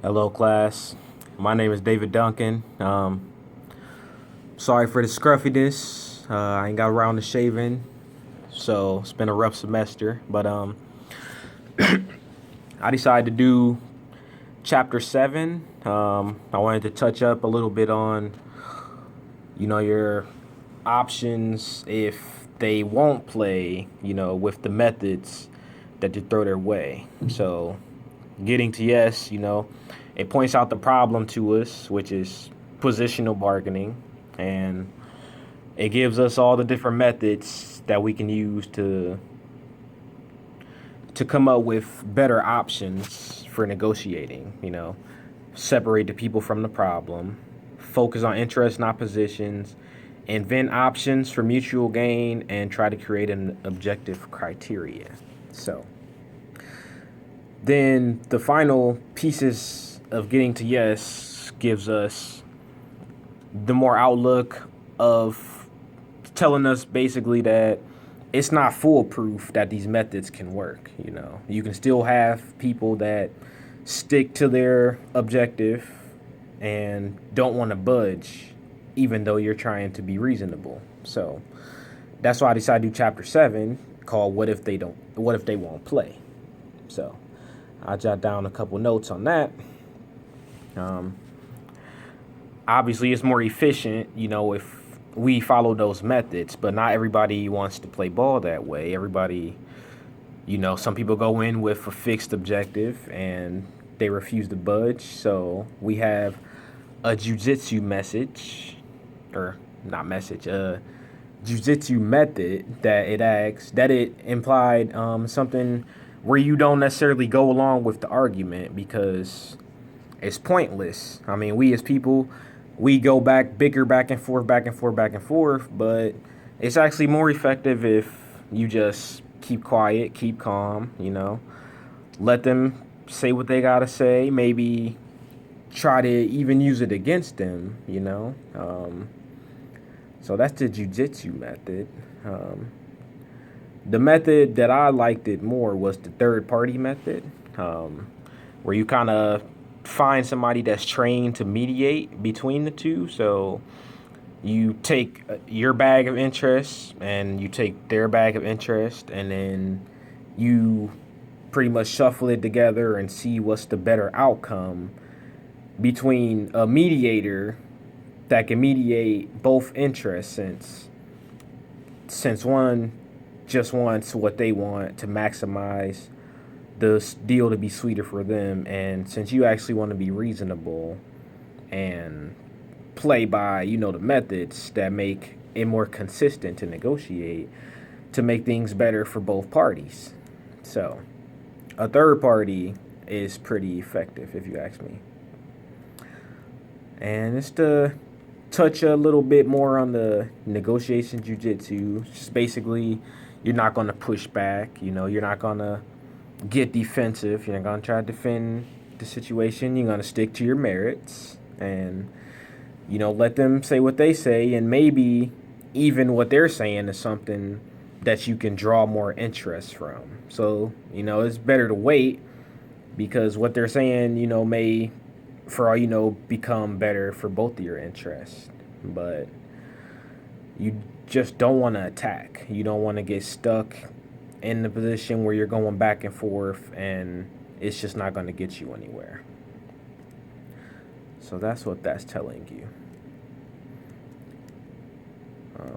Hello, class. My name is David Duncan. Sorry for the scruffiness. I ain't got around to shaving, so it's been a rough semester. But I decided to do chapter 7. I wanted to touch up a little bit on, your options if they won't play, with the methods that you throw their way. So, getting to yes, it points out the problem to us, which is positional bargaining, and it gives us all the different methods that we can use to come up with better options for negotiating. Separate the people from the problem, focus on interests, not positions, invent options for mutual gain, and try to create an objective criteria. So, then the final pieces of getting to yes gives us the more outlook of telling us basically that it's not foolproof that these methods can work. You can still have people that stick to their objective and don't want to budge, even though you're trying to be reasonable. So that's why I decided to do chapter 7, called what if they won't play. So I jot down a couple notes on that. Um, Obviously, it's more efficient, if we follow those methods, but not everybody wants to play ball that way. Everybody, some people go in with a fixed objective and they refuse to budge. So we have a jujitsu message, or not message, jujitsu method that it implied something where you don't necessarily go along with the argument because it's pointless. I mean, we as people, we go bicker back and forth, back and forth, back and forth, but it's actually more effective if you just keep quiet, keep calm, let them say what they gotta say, maybe try to even use it against them. So that's the jujitsu method. The method that I liked it more was the third party method, where you kind of find somebody that's trained to mediate between the two. So you take your bag of interest and you take their bag of interest, and then you pretty much shuffle it together and see what's the better outcome between a mediator that can mediate both interests, since one just wants what they want to maximize the deal to be sweeter for them, and since you actually want to be reasonable and play by the methods that make it more consistent to negotiate to make things better for both parties. So a third party is pretty effective, if you ask me. And it's to touch a little bit more on the negotiation jujitsu. Just basically, you're not going to push back. You're not going to get defensive. You're not going to try to defend the situation. You're going to stick to your merits and, let them say what they say. And maybe even what they're saying is something that you can draw more interest from. So, it's better to wait because what they're saying, may, for all you know, become better for both of your interests. But you just don't want to attack. You don't want to get stuck in the position where you're going back and forth and it's just not going to get you anywhere. So that's what that's telling you.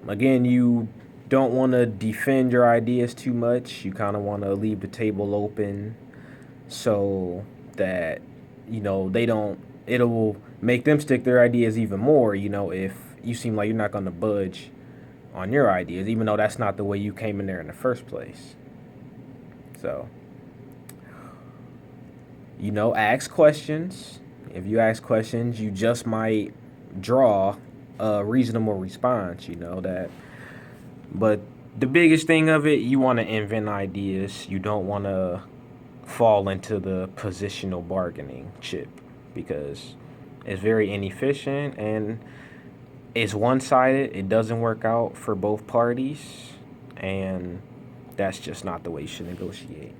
Again, you don't want to defend your ideas too much. You kind of want to leave the table open so that, it'll make them stick their ideas even more, if you seem like you're not going to budge on your ideas, even though that's not the way you came in there in the first place. So, ask questions. If you ask questions, you just might draw a reasonable response, that. But the biggest thing of it, you want to invent ideas. You don't want to fall into the positional bargaining chip because it's very inefficient and it's one-sided. It doesn't work out for both parties, and that's just not the way you should negotiate.